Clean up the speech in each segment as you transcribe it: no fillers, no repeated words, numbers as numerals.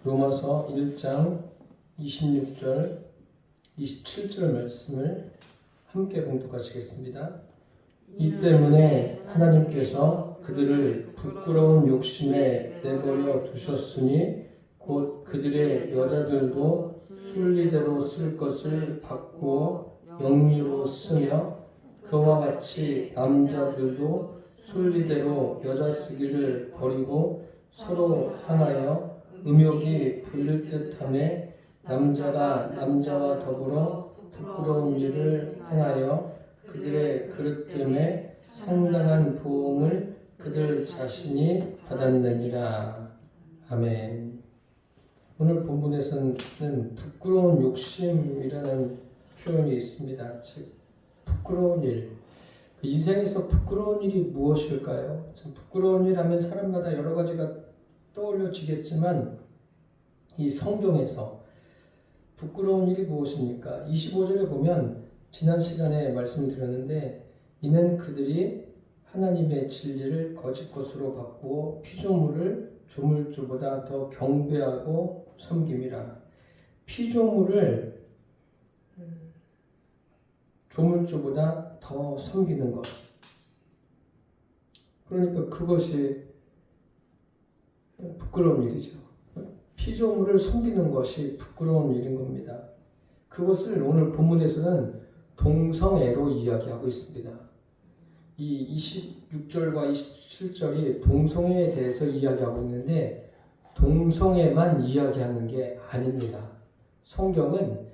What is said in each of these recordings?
로마서 1장 26절, 27절 말씀을 함께 봉독하시겠습니다. 이 때문에 하나님께서 그들을 부끄러운 욕심에 내버려 두셨으니 곧 그들의 여자들도 순리대로 쓸 것을 바꾸어 영리로 쓰며 그와 같이 남자들도 순리대로 여자 쓰기를 버리고 서로 향하여 음욕이 불릴 듯하며 남자가 남자와 더불어 부끄러운 일을 행하여 그들의 그릇 때문에 상당한 보응을 그들 자신이 받았느니라. 아멘. 오늘 본문에서는 부끄러운 욕심이라는 표현이 있습니다. 즉 부끄러운 일. 그 인생에서 부끄러운 일이 무엇일까요? 참 부끄러운 일 하면 사람마다 여러 가지가 떠올려지겠지만 이 성경에서 부끄러운 일이 무엇입니까? 25절에 보면 지난 시간에 말씀드렸는데 이는 그들이 하나님의 진리를 거짓 것으로 바꾸어 피조물을 조물주보다 더 경배하고 섬김이라. 피조물을 조물주보다 더 섬기는 것. 그러니까 그것이 부끄러운 일이죠. 피조물을 섬기는 것이 부끄러운 일인 겁니다. 그것을 오늘 본문에서는 동성애로 이야기하고 있습니다. 이 26절과 27절이 동성애에 대해서 이야기하고 있는데 동성애만 이야기하는 게 아닙니다. 성경은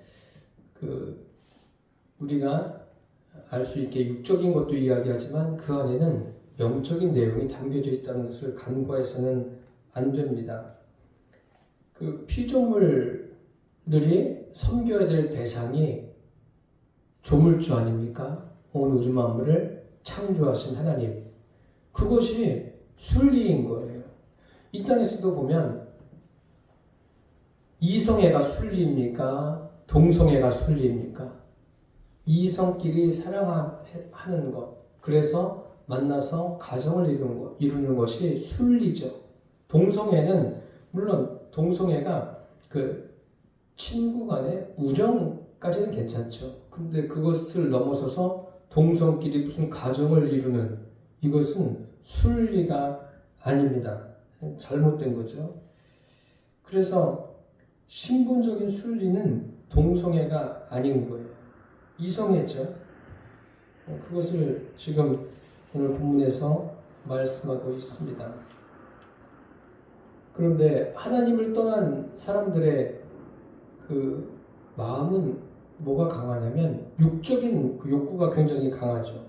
우리가 알 수 있게 육적인 것도 이야기하지만 그 안에는 영적인 내용이 담겨져 있다는 것을 간과해서는 안 됩니다. 그 피조물들이 섬겨야 될 대상이 조물주 아닙니까? 온 우주 만물을 창조하신 하나님. 그것이 순리인 거예요. 이 땅에서도 보면 이성애가 순리입니까? 동성애가 순리입니까? 이성끼리 사랑하는 것. 그래서 만나서 가정을 이루는 것이 순리죠. 동성애는 물론 동성애가 그 친구 간의 우정까지는 괜찮죠. 근데 그것을 넘어서서 동성끼리 무슨 가정을 이루는 이것은 순리가 아닙니다. 잘못된 거죠. 그래서 신분적인 순리는 동성애가 아닌 거예요. 이성애죠. 그것을 지금 오늘 본문에서 말씀하고 있습니다. 그런데 하나님을 떠난 사람들의 그 마음은 뭐가 강하냐면 육적인 그 욕구가 굉장히 강하죠.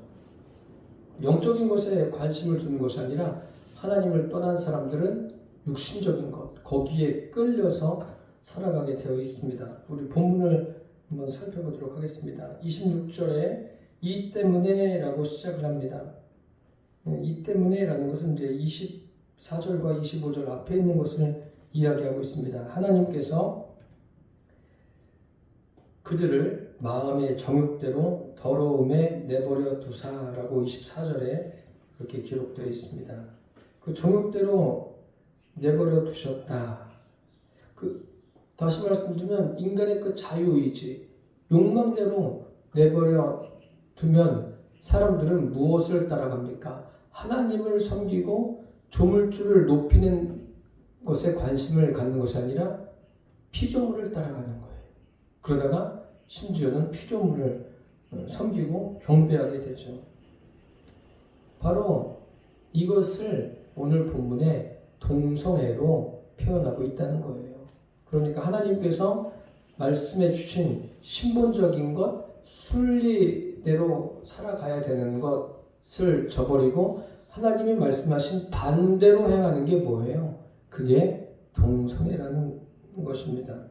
영적인 것에 관심을 두는 것이 아니라 하나님을 떠난 사람들은 육신적인 것, 거기에 끌려서 살아가게 되어 있습니다. 우리 본문을 한번 살펴보도록 하겠습니다. 26절에 이 때문에 라고 시작을 합니다. 이 때문에 라는 것은 이제 24절과 25절 앞에 있는 것을 이야기하고 있습니다. 하나님께서 그들을 마음의 정욕대로 더러움에 내버려 두사라고 24절에 이렇게 기록되어 있습니다. 그 정욕대로 내버려 두셨다. 다시 말씀드리면 인간의 그 자유의지, 욕망대로 내버려 두면 사람들은 무엇을 따라갑니까? 하나님을 섬기고 조물주를 높이는 것에 관심을 갖는 것이 아니라 피조물을 따라가는 거예요. 그러다가 심지어는 피조물을 섬기고 경배하게 되죠. 바로 이것을 오늘 본문에 동성애로 표현하고 있다는 거예요. 그러니까 하나님께서 말씀해 주신 신본적인 것, 순리대로 살아가야 되는 것을 저버리고 하나님이 말씀하신 반대로 행하는 게 뭐예요? 그게 동성애라는 것입니다.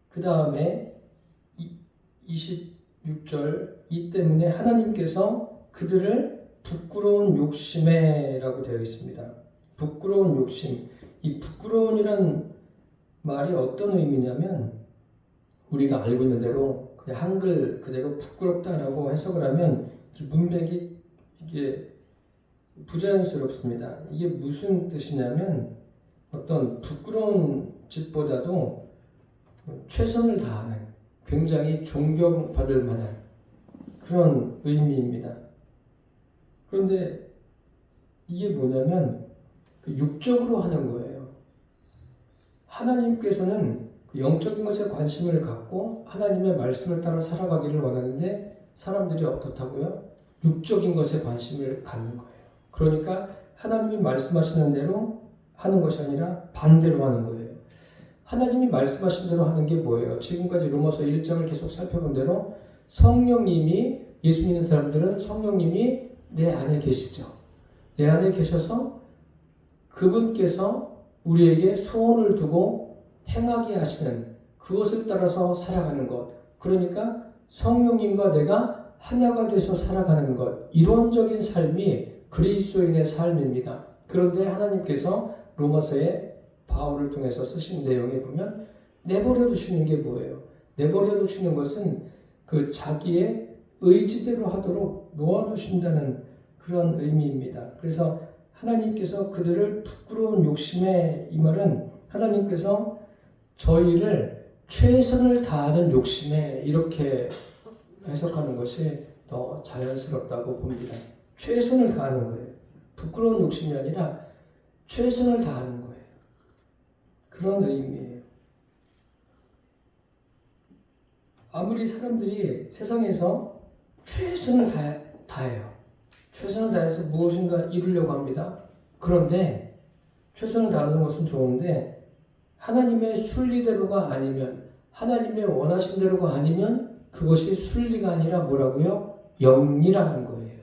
그 다음에 26절 이 때문에 하나님께서 그들을 부끄러운 욕심에 라고 되어 있습니다. 부끄러운 욕심. 이 부끄러운이란 말이 어떤 의미냐면 우리가 알고 있는 대로 그냥 한글 그대로 부끄럽다라고 해석을 하면 문맥이 이게 부자연스럽습니다. 이게 무슨 뜻이냐면 어떤 부끄러운 짓보다도 최선을 다하는 굉장히 존경받을 만한 그런 의미입니다. 그런데 이게 뭐냐면 육적으로 하는 거예요. 하나님께서는 영적인 것에 관심을 갖고 하나님의 말씀을 따라 살아가기를 원하는데 사람들이 어떻다고요? 육적인 것에 관심을 갖는 거예요. 그러니까 하나님이 말씀하시는 대로 하는 것이 아니라 반대로 하는 거예요. 하나님이 말씀하신 대로 하는 게 뭐예요? 지금까지 로마서 1장을 계속 살펴본 대로 성령님이, 예수 믿는 사람들은 성령님이 내 안에 계시죠. 내 안에 계셔서 그분께서 우리에게 소원을 두고 행하게 하시는 그것을 따라서 살아가는 것. 그러니까 성령님과 내가 하나가 돼서 살아가는 것. 이론적인 삶이 그리스도인의 삶입니다. 그런데 하나님께서 로마서에 바울을 통해서 쓰신 내용에 보면 내버려 두시는 게 뭐예요? 내버려 두시는 것은 그 자기의 의지대로 하도록 놓아두신다는 그런 의미입니다. 그래서 하나님께서 그들을 부끄러운 욕심에, 이 말은 하나님께서 저희를 최선을 다하는 욕심에 이렇게 해석하는 것이 더 자연스럽다고 봅니다. 최선을 다하는 거예요. 부끄러운 욕심이 아니라 최선을 다하는 거예요. 그런 의미예요. 아무리 사람들이 세상에서 최선을 다해요. 최선을 다해서 무엇인가 이루려고 합니다. 그런데 최선을 다하는 것은 좋은데 하나님의 순리대로가 아니면, 하나님의 원하신 대로가 아니면 그것이 순리가 아니라 뭐라고요? 영리라는 거예요.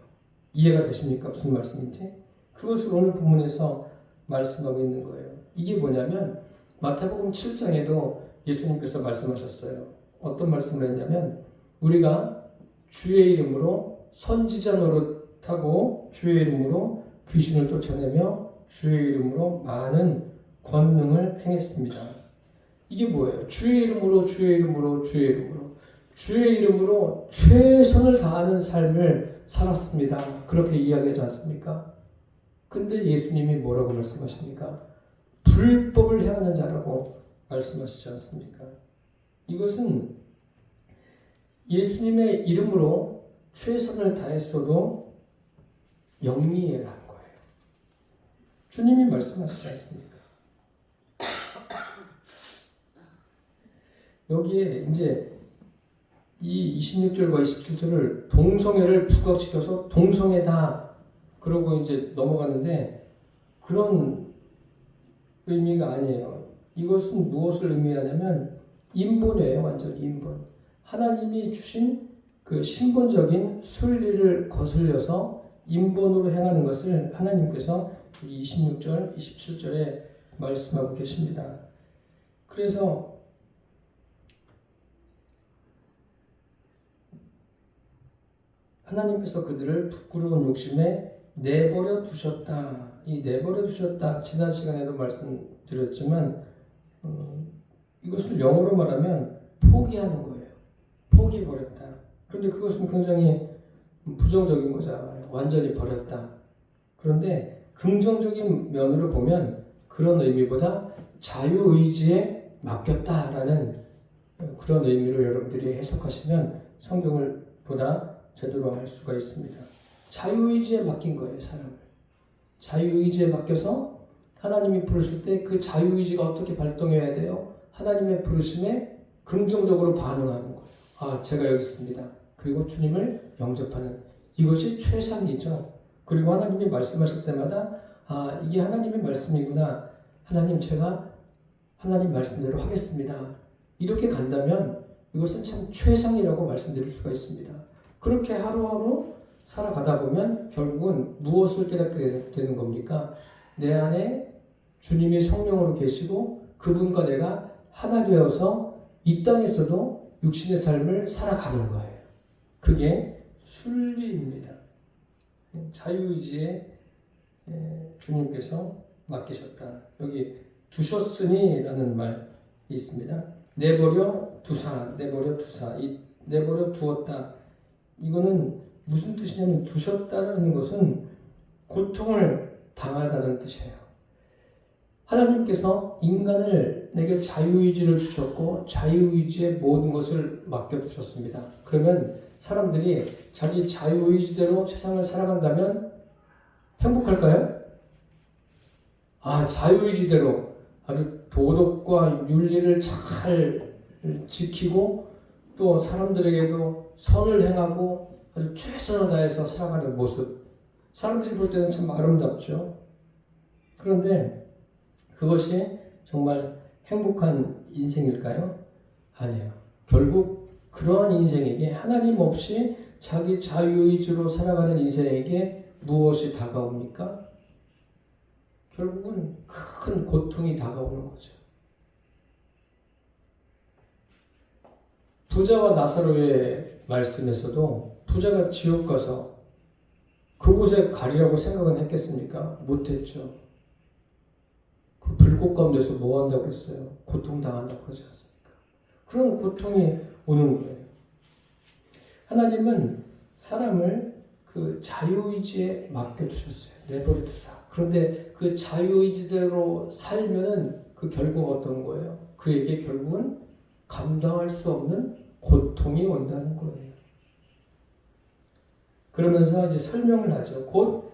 이해가 되십니까? 무슨 말씀인지? 그것을 오늘 본문에서 말씀하고 있는 거예요. 이게 뭐냐면 마태복음 7장에도 예수님께서 말씀하셨어요. 어떤 말씀을 했냐면 우리가 주의 이름으로 선지자 노릇하고 주의 이름으로 귀신을 쫓아내며 주의 이름으로 많은 권능을 행했습니다. 이게 뭐예요? 주의 이름으로 주의 이름으로 주의 이름으로 주의 이름으로 최선을 다하는 삶을 살았습니다. 그렇게 이야기하지 않습니까? 근데 예수님이 뭐라고 말씀하십니까? 불법을 행하는 자라고 말씀하시지 않습니까? 이것은 예수님의 이름으로 최선을 다했어도 영리해라는 거예요. 주님이 말씀하시지 않습니까? 여기에 이제 이 26절과 27절을 동성애를 부각시켜서 동성애다 그러고 이제 넘어가는데 그런 의미가 아니에요. 이것은 무엇을 의미하냐면 인본이에요. 완전 인본. 하나님이 주신 그 신본적인 순리를 거슬려서 인본으로 행하는 것을 하나님께서 26절, 27절에 말씀하고 계십니다. 그래서 하나님께서 그들을 부끄러운 욕심에 내버려 두셨다. 이 내버려 두셨다. 지난 시간에도 말씀드렸지만 이것을 영어로 말하면 포기하는 거예요. 포기해버렸다. 그런데 그것은 굉장히 부정적인 거잖아요. 완전히 버렸다. 그런데 긍정적인 면으로 보면 그런 의미보다 자유의지에 맡겼다라는 그런 의미로 여러분들이 해석하시면 성경을 보다 제대로 할 수가 있습니다. 자유의지에 맡긴 거예요, 사람을. 자유의지에 맡겨서 하나님이 부르실 때 그 자유의지가 어떻게 발동해야 돼요? 하나님의 부르심에 긍정적으로 반응하는 거예요. 아, 제가 여기 있습니다. 그리고 주님을 영접하는 이것이 최상이죠. 그리고 하나님이 말씀하실 때마다 아, 이게 하나님의 말씀이구나. 하나님, 제가 하나님 말씀대로 하겠습니다. 이렇게 간다면 이것은 참 최상이라고 말씀드릴 수가 있습니다. 그렇게 하루하루 살아가다 보면 결국은 무엇을 깨닫게 되는 겁니까? 내 안에 주님이 성령으로 계시고 그분과 내가 하나 되어서 이 땅에서도 육신의 삶을 살아가는 거예요. 그게 순리입니다. 자유의지에 주님께서 맡기셨다. 여기 두셨으니라는 말이 있습니다. 내버려 두사, 내버려 두사, 이 내버려 두었다. 이거는 무슨 뜻이냐면 두셨다는 것은 고통을 당하다는 뜻이에요. 하나님께서 인간을 내게 자유의지를 주셨고 자유의지의 모든 것을 맡겨두셨습니다. 그러면 사람들이 자기 자유의지대로 세상을 살아간다면 행복할까요? 자유의지대로 아주 도덕과 윤리를 잘 지키고 또 사람들에게도 선을 행하고 아주 최선을 다해서 살아가는 모습. 사람들이 볼 때는 참 아름답죠. 그런데 그것이 정말 행복한 인생일까요? 아니에요. 결국 그러한 인생에게 하나님 없이 자기 자유의지로 살아가는 인생에게 무엇이 다가옵니까? 결국은 큰 고통이 다가오는 거죠. 부자와 나사로의 말씀에서도 부자가 지옥 가서 그곳에 가리라고 생각은 했겠습니까? 못했죠. 그 불꽃 가운데서 뭐 한다고 했어요? 고통당한다고 그러지 않습니까? 그런 고통이 오는 거예요. 하나님은 사람을 그 자유의지에 맡겨두셨어요. 내버려 두사. 그런데 그 자유의지대로 살면은 그 결과가 어떤 거예요? 그에게 결국은 감당할 수 없는 고통이 온다는 거예요. 그러면서 이제 설명을 하죠. 곧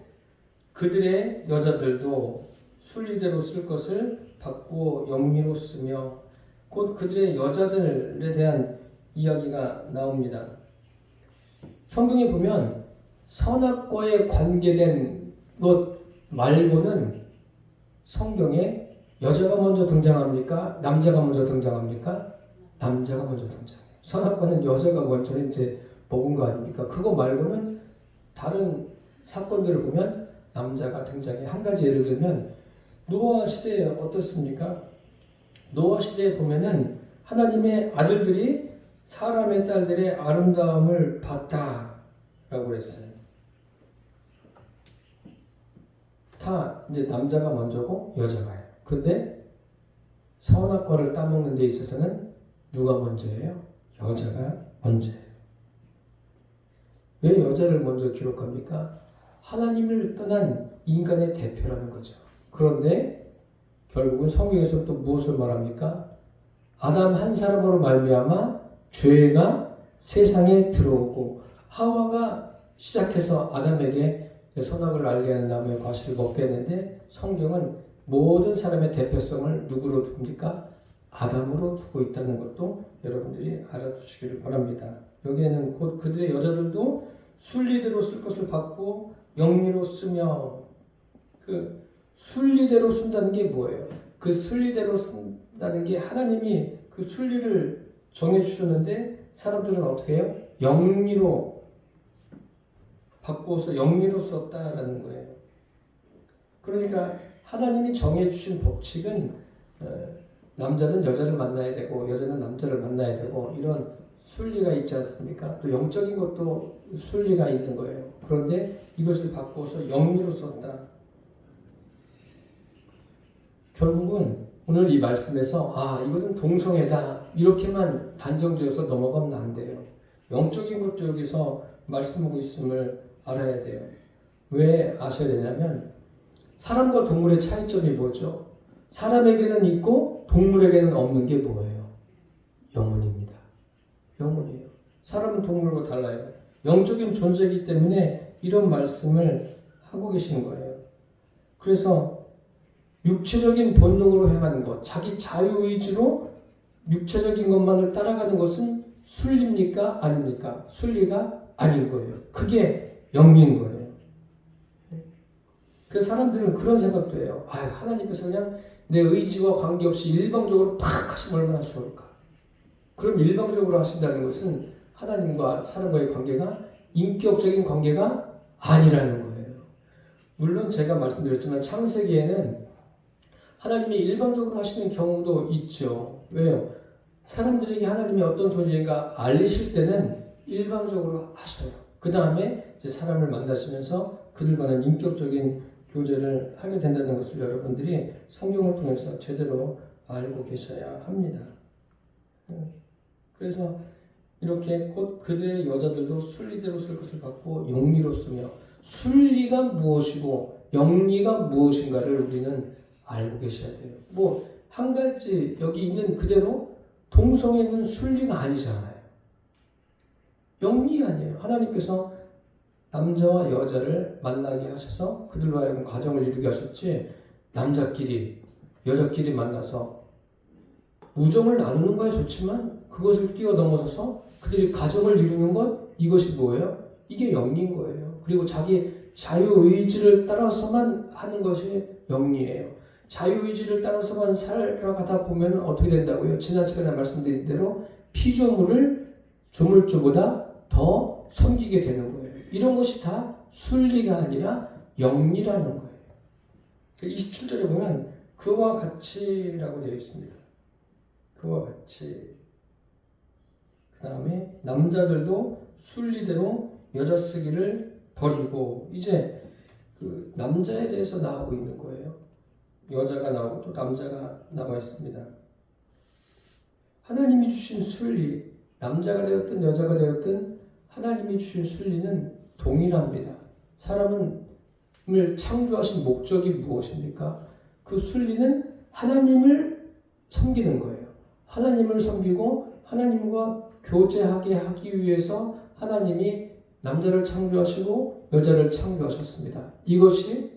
그들의 여자들도 순리대로 쓸 것을 바꾸어 영리로 쓰며, 곧 그들의 여자들에 대한 이야기가 나옵니다. 성경에 보면 선악과에 관계된 것 말고는 성경에 여자가 먼저 등장합니까? 남자가 먼저 등장합니까? 남자가 먼저 등장해요. 선악과는 여자가 먼저 이제 먹은 거 아닙니까? 그거 말고는 다른 사건들을 보면 남자가 등장해. 한 가지 예를 들면 노아 시대에 어떻습니까? 노아 시대에 보면은 하나님의 아들들이 사람의 딸들의 아름다움을 봤다라고 그랬어요. 다 이제 남자가 먼저고 여자가요. 근데 선악과를 따먹는 데 있어서는 누가 먼저예요? 여자가 먼저예요. 왜 여자를 먼저 기록합니까? 하나님을 떠난 인간의 대표라는 거죠. 그런데 결국은 성경에서 또 무엇을 말합니까? 아담 한 사람으로 말미암아 죄가 세상에 들어오고 하와가 시작해서 아담에게 선악을 알게 하는 나무의 과실을 먹게 했는데 성경은 모든 사람의 대표성을 누구로 둡니까? 아담으로 두고 있다는 것도 여러분들이 알아두시기를 바랍니다. 여기에는 곧 그들의 여자들도 순리대로 쓸 것을 받고 영리로 쓰며, 그 순리대로 쓴다는 게 뭐예요? 그 순리대로 쓴다는 게 하나님이 그 순리를 정해주셨는데 사람들은 어떻게 해요? 영리로 바꾸어서 영리로 썼다라는 거예요. 그러니까 하나님이 정해주신 법칙은 남자는 여자를 만나야 되고 여자는 남자를 만나야 되고 이런 순리가 있지 않습니까? 또 영적인 것도 순리가 있는 거예요. 그런데 이것을 바꾸어서 영리로 썼다. 결국은 오늘 이 말씀에서 이것은 동성애다 이렇게만 단정지어서 넘어가면 안 돼요. 영적인 것도 여기서 말씀하고 있음을 알아야 돼요. 왜 아셔야 되냐면 사람과 동물의 차이점이 뭐죠? 사람에게는 있고 동물에게는 없는 게 뭐예요? 영혼입니다. 영혼이에요. 사람은 동물과 달라요. 영적인 존재이기 때문에 이런 말씀을 하고 계신 거예요. 그래서 육체적인 본능으로 행하는 것, 자기 자유의지로 육체적인 것만을 따라가는 것은 순리입니까? 아닙니까? 순리가 아닌 거예요. 그게 영리인 거예요. 그래서 사람들은 그런 생각도 해요. 하나님께서 그냥 내 의지와 관계없이 일방적으로 팍 하시면 얼마나 좋을까. 그럼 일방적으로 하신다는 것은 하나님과 사람과의 관계가 인격적인 관계가 아니라는 거예요. 물론 제가 말씀드렸지만 창세기에는 하나님이 일방적으로 하시는 경우도 있죠. 왜요? 사람들에게 하나님이 어떤 존재인가 알리실 때는 일방적으로 하셔요. 그 다음에 이제 사람을 만나시면서 그들과는 인격적인 교제를 하게 된다는 것을 여러분들이 성경을 통해서 제대로 알고 계셔야 합니다. 그래서 이렇게 곧 그들의 여자들도 순리대로 쓸 것을 받고 영리로 쓰며, 순리가 무엇이고 영리가 무엇인가를 우리는 알고 계셔야 돼요. 뭐 한 가지 여기 있는 그대로 동성애는 순리가 아니잖아요. 영리 아니에요. 하나님께서 남자와 여자를 만나게 하셔서 그들로 하여금 가정을 이루게 하셨지, 남자끼리 여자끼리 만나서 우정을 나누는 거야 좋지만 그것을 뛰어넘어서서 그들이 가정을 이루는 것, 이것이 뭐예요? 이게 영리인 거예요. 그리고 자기 자유의지를 따라서만 하는 것이 영리예요. 자유의지를 따라서만 살아가다 보면 어떻게 된다고요? 지난 시간에 말씀드린 대로 피조물을 조물주보다 더 섬기게 되는 거예요. 이런 것이 다 순리가 아니라 영리라는 거예요. 27절에 보면 그와 같이라고 되어 있습니다. 그와 같이. 그 다음에 남자들도 순리대로 여자 쓰기를 버리고, 이제 그 남자에 대해서 나오고 있는 거예요. 여자가 나오고 또 남자가 나와 있습니다. 하나님이 주신 순리, 남자가 되었든 여자가 되었든 하나님이 주신 순리는 동일합니다. 사람을 창조하신 목적이 무엇입니까? 그 순리는 하나님을 섬기는 거예요. 하나님을 섬기고 하나님과 교제하게 하기 위해서 하나님이 남자를 창조하시고 여자를 창조하셨습니다. 이것이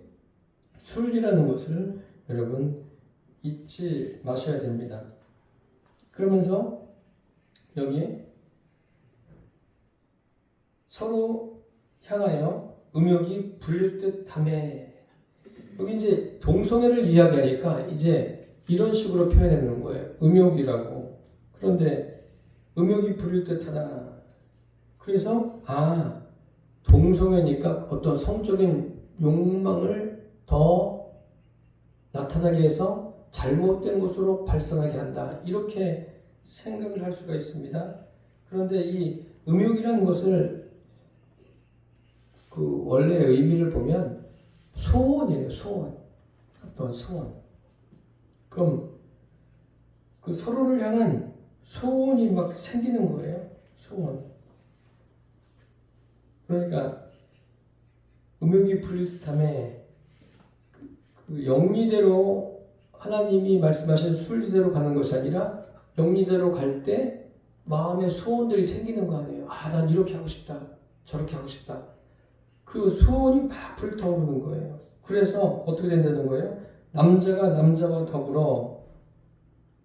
순리라는 것을 여러분 잊지 마셔야 됩니다. 그러면서 여기 서로 향하여 음욕이 부릴 듯하매, 여기 이제 동성애를 이야기하니까 이제 이런 식으로 표현해 놓은 거예요. 음욕이라고. 그런데 음욕이 부릴 듯하다. 그래서 동성애니까 어떤 성적인 욕망을 더 나타나게 해서 잘못된 것으로 발생하게 한다. 이렇게 생각을 할 수가 있습니다. 그런데 이 음욕이라는 것을 그 원래의 의미를 보면 소원이에요. 소원. 어떤 소원. 그럼 그 서로를 향한 소원이 막 생기는 거예요. 소원. 그러니까 음욕이 부릴 듯하며 그 영리대로 하나님이 말씀하신 순리대로 가는 것이 아니라 영리대로 갈 때 마음의 소원들이 생기는 거 아니에요. 난 이렇게 하고 싶다. 저렇게 하고 싶다. 그 소원이 막 불타오르는 거예요. 그래서 어떻게 된다는 거예요? 남자가 남자와 더불어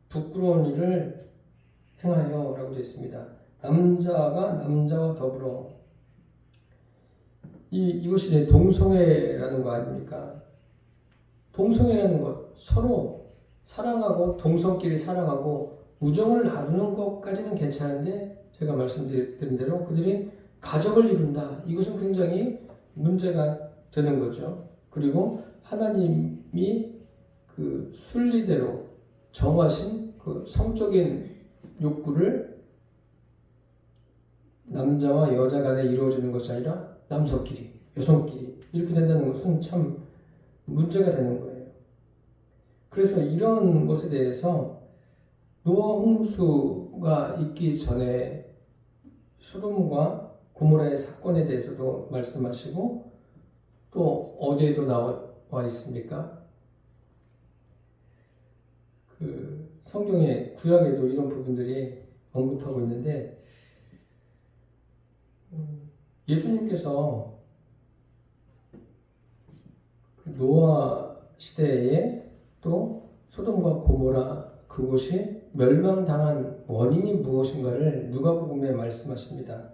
부끄러운 일을 행하여 라고 되어 있습니다. 남자가 남자와 더불어. 이것이 동성애라는 거 아닙니까? 동성애라는 것, 서로 사랑하고 동성끼리 사랑하고 우정을 나누는 것까지는 괜찮은데, 제가 말씀드린 대로 그들이 가족을 이룬다. 이것은 굉장히 문제가 되는 거죠. 그리고 하나님이 그 순리대로 정하신 그 성적인 욕구를 남자와 여자 간에 이루어지는 것이 아니라 남성끼리, 여성끼리 이렇게 된다는 것은 참 문제가 되는 거예요. 그래서 이런 것에 대해서 노아 홍수가 있기 전에 소돔과 고모라의 사건에 대해서도 말씀하시고, 또 어디에도 나와 있습니까? 그 성경의 구약에도 이런 부분들이 언급하고 있는데, 예수님께서 노아 시대에 또 소돔과 고모라 그곳이 멸망당한 원인이 무엇인가를 누가복음에 말씀하십니다.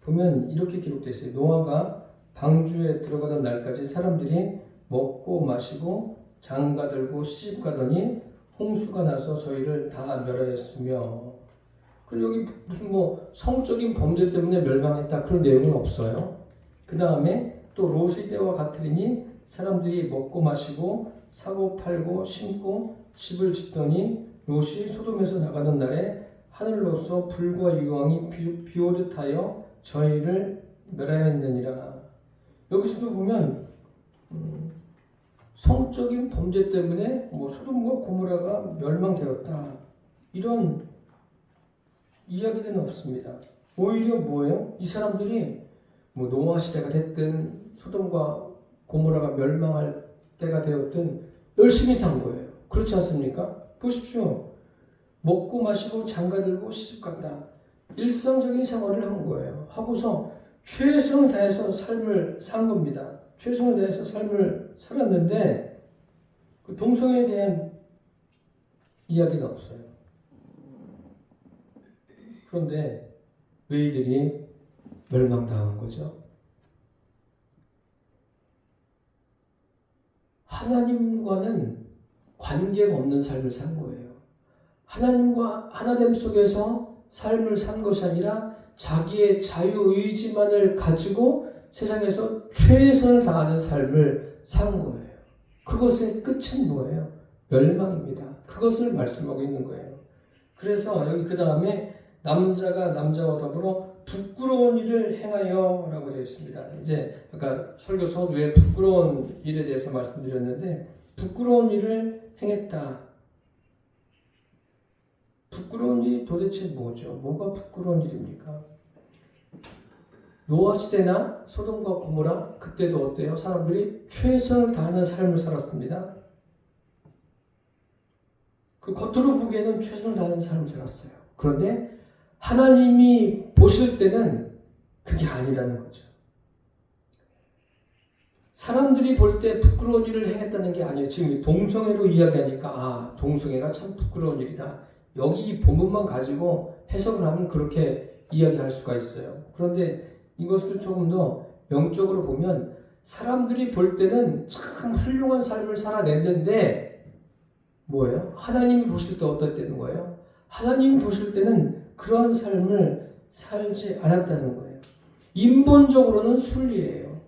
보면 이렇게 기록되어 있어요. 노아가 방주에 들어가던 날까지 사람들이 먹고 마시고 장가들고 시집가더니 홍수가 나서 저희를 다 멸하였으며, 그리고 여기 무슨 성적인 범죄 때문에 멸망했다 그런 내용은 없어요. 그 다음에 또 롯의 때와 같으리니 사람들이 먹고 마시고 사고 팔고 심고 집을 짓더니 롯이 소돔에서 나가던 날에 하늘로서 불과 유황이 비오듯 하여 저희를 멸하였느니라. 여기서도 보면 성적인 범죄 때문에 소돔과 고모라가 멸망되었다 이런 이야기는 없습니다. 오히려 뭐예요? 이 사람들이 노아 시대가 됐든 소돔과 고모라가 멸망할 때가 되었든 열심히 산 거예요. 그렇지 않습니까? 보십시오. 먹고 마시고 장가들고 시집간다. 일상적인 생활을 한 거예요. 하고서 최선을 다해서 삶을 산 겁니다. 최선을 다해서 삶을 살았는데 그 동성애에 대한 이야기가 없어요. 그런데 왜 이들이 멸망당한 거죠? 하나님과는 관계가 없는 삶을 산 거예요. 하나님과 하나됨 속에서 삶을 산 것이 아니라 자기의 자유의지만을 가지고 세상에서 최선을 다하는 삶을 산 거예요. 그것의 끝은 뭐예요? 멸망입니다. 그것을 말씀하고 있는 거예요. 그래서 여기 그 다음에 남자가 남자와 더불어 부끄러운 일을 행하여 라고 되어 있습니다. 이제 아까 설교 서두에 부끄러운 일에 대해서 말씀드렸는데 부끄러운 일을 행했다. 부끄러운 일이 도대체 뭐죠? 뭐가 부끄러운 일입니까? 노아 시대나 소돔과 고모라 그때도 어때요? 사람들이 최선을 다하는 삶을 살았습니다. 그 겉으로 보기에는 최선을 다하는 삶을 살았어요. 그런데 하나님이 보실 때는 그게 아니라는 거죠. 사람들이 볼 때 부끄러운 일을 행했다는 게 아니에요. 지금 동성애로 이야기하니까 동성애가 참 부끄러운 일이다. 여기 이 본문만 가지고 해석을 하면 그렇게 이야기할 수가 있어요. 그런데 이것을 조금 더 영적으로 보면 사람들이 볼 때는 참 훌륭한 삶을 살아냈는데 뭐예요? 하나님이 보실 때 어떻다는 거예요? 하나님이 보실 때는 그러한 삶을 살지 않았다는 거예요. 인본적으로는 순리예요.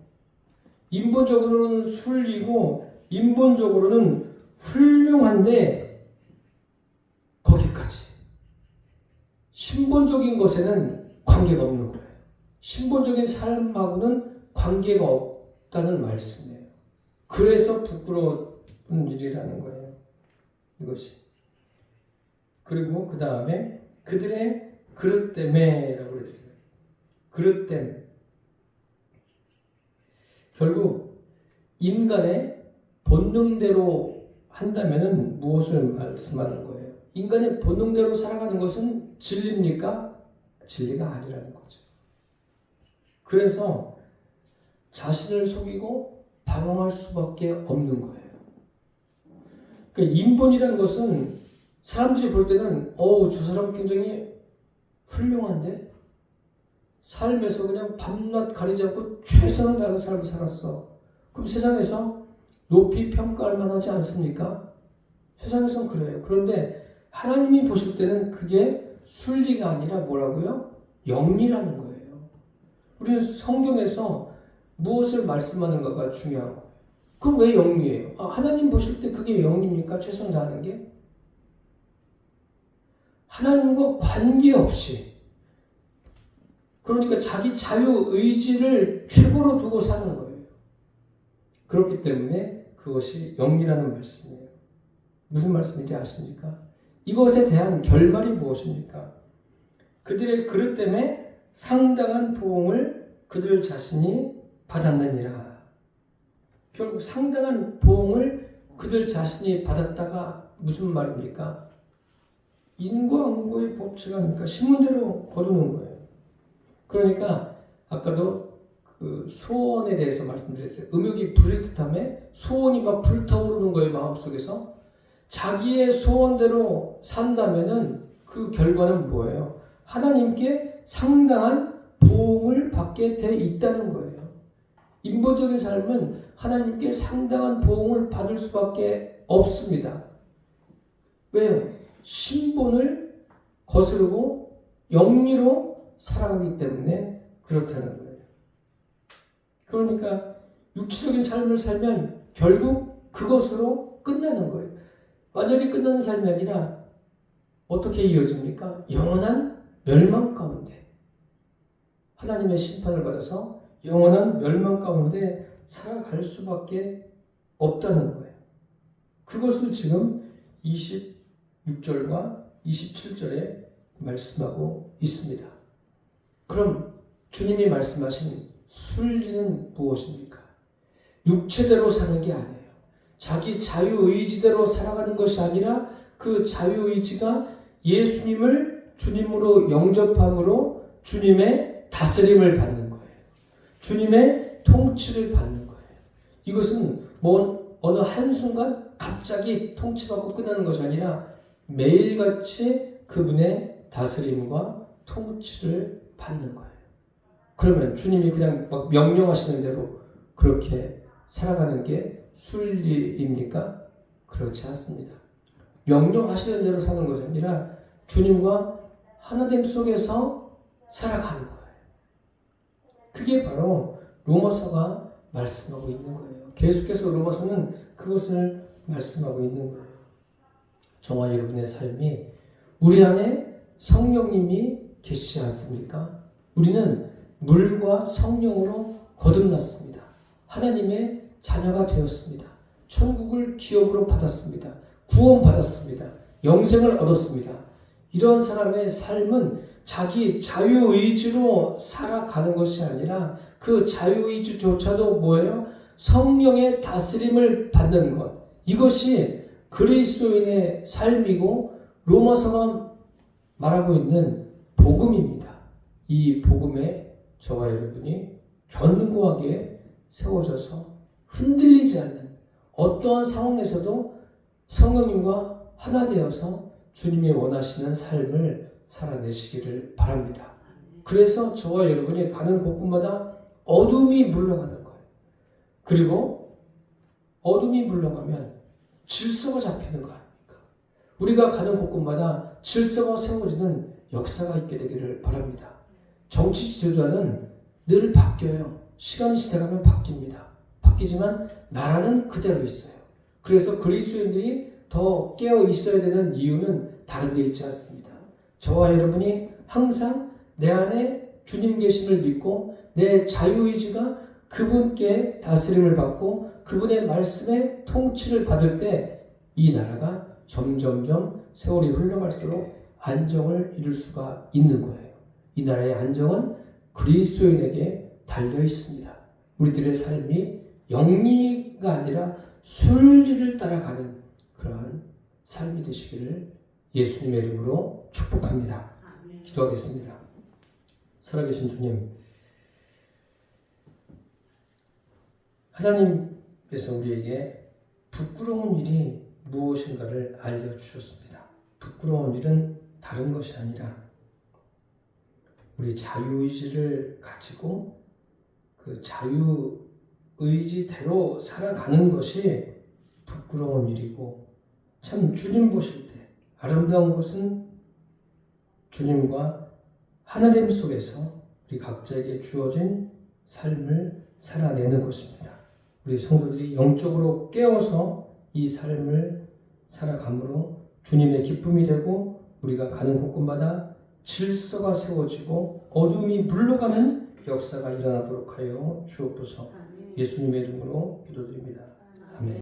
인본적으로는 순리고 인본적으로는 훌륭한데 거기까지. 신본적인 것에는 관계가 없는 거예요. 신본적인 삶하고는 관계가 없다는 말씀이에요. 그래서 부끄러운 일이라는 거예요. 이것이. 그리고 그 다음에 그들의 그릇 때문에라고 그랬어요. 그릇 때문에. 결국 인간의 본능대로 한다면은 무엇을 말씀하는 거예요? 인간의 본능대로 살아가는 것은 진리입니까? 진리가 아니라는 거죠. 그래서 자신을 속이고 방황할 수밖에 없는 거예요. 그러니까 인본이라는 것은 사람들이 볼 때는 저 사람 굉장히 훌륭한데 삶에서 그냥 밤낮 가리지 않고 최선을 다하는 삶을 살았어. 그럼 세상에서 높이 평가할 만하지 않습니까? 세상에선 그래요. 그런데 하나님이 보실 때는 그게 순리가 아니라 뭐라고요? 영리라는 거예요. 우리는 성경에서 무엇을 말씀하는가가 중요한 거예요. 그럼 왜 영리해요? 하나님 보실 때 그게 영리입니까? 최선을 다하는 게? 하나님과 관계없이 그러니까 자기 자유의지를 최고로 두고 사는 거예요. 그렇기 때문에 그것이 영리라는 말씀이에요. 무슨 말씀인지 아십니까? 이것에 대한 결말이 무엇입니까? 그들의 그릇 때문에 상당한 보응을 그들 자신이 받았느니라. 결국 상당한 보응을 그들 자신이 받았다가 무슨 말입니까? 인과응보의 법칙 아닙니까? 신문대로 거두는 거예요. 그러니까 아까도 그 소원에 대해서 말씀드렸어요. 음욕이 불일 듯함에 소원이 막 불타오르는 거예요. 마음속에서. 자기의 소원대로 산다면은 그 결과는 뭐예요? 하나님께 상당한 보응을 받게 돼 있다는 거예요. 인본적인 삶은 하나님께 상당한 보응을 받을 수밖에 없습니다. 왜요? 신본을 거스르고 영리로 살아가기 때문에 그렇다는 거예요. 그러니까 육체적인 삶을 살면 결국 그것으로 끝나는 거예요. 완전히 끝나는 삶이 아니라 어떻게 이어집니까? 영원한 멸망 가운데 하나님의 심판을 받아서 영원한 멸망 가운데 살아갈 수밖에 없다는 거예요. 그것을 지금 26절과 27절에 말씀하고 있습니다. 그럼 주님이 말씀하신 순리는 무엇입니까? 육체대로 사는 게 아니에요. 자기 자유의지대로 살아가는 것이 아니라 그 자유의지가 예수님을 주님으로 영접함으로 주님의 다스림을 받는 거예요. 주님의 통치를 받는 거예요. 이것은 어느 한순간 갑자기 통치받고 끝나는 것이 아니라 매일같이 그분의 다스림과 통치를 받는 거예요. 그러면 주님이 그냥 막 명령하시는 대로 그렇게 살아가는 게 순리입니까? 그렇지 않습니다. 명령하시는 대로 사는 것이 아니라 주님과 하나됨 속에서 살아가는 거예요. 그게 바로 로마서가 말씀하고 있는 거예요. 계속해서 로마서는 그것을 말씀하고 있는 거예요. 저와 여러분의 삶이 우리 안에 성령님이 계시지 않습니까? 우리는 물과 성령으로 거듭났습니다. 하나님의 자녀가 되었습니다. 천국을 기업으로 받았습니다. 구원받았습니다. 영생을 얻었습니다. 이런 사람의 삶은 자기 자유의지로 살아가는 것이 아니라 그 자유의지조차도 뭐예요? 성령의 다스림을 받는 것. 이것이 그리스도인의 삶이고 로마서가 말하고 있는 복음입니다. 이 복음에 저와 여러분이 견고하게 세워져서 흔들리지 않는 어떠한 상황에서도 성령님과 하나 되어서 주님이 원하시는 삶을 살아내시기를 바랍니다. 그래서 저와 여러분이 가는 곳곳마다 어둠이 물러가는 거예요. 그리고 어둠이 물러가면 질서가 잡히는 거 아닙니까? 우리가 가는 곳곳마다 질서가 세워지는 역사가 있게 되기를 바랍니다. 정치 지도자는 늘 바뀌어요. 시간이 지나가면 바뀝니다. 바뀌지만 나라는 그대로 있어요. 그래서 그리스도인들이 더 깨어 있어야 되는 이유는 다른 데 있지 않습니다. 저와 여러분이 항상 내 안에 주님 계심을 믿고 내 자유의지가 그분께 다스림을 받고 그분의 말씀에 통치를 받을 때 이 나라가 점점점 세월이 흘러갈수록 안정을 이룰 수가 있는 거예요. 이 나라의 안정은 그리스도인에게 달려 있습니다. 우리들의 삶이 영리가 아니라 순리를 따라가는 그러한 삶이 되시기를 예수님의 이름으로 축복합니다. 기도하겠습니다. 살아계신 주님, 하나님께서 우리에게 부끄러운 일이 무엇인가를 알려주셨습니다. 부끄러운 일은 다른 것이 아니라 우리 자유의지를 가지고 그 자유의지대로 살아가는 것이 부끄러운 일이고, 참 주님 보실 때 아름다운 것은 주님과 하나됨 속에서 우리 각자에게 주어진 삶을 살아내는 것입니다. 우리 성도들이 영적으로 깨어서 이 삶을 살아감으로 주님의 기쁨이 되고 우리가 가는 곳곳마다 질서가 세워지고 어둠이 물러가는 역사가 일어나도록 하여 주옵소서. 예수님의 이름으로 기도드립니다. 아멘.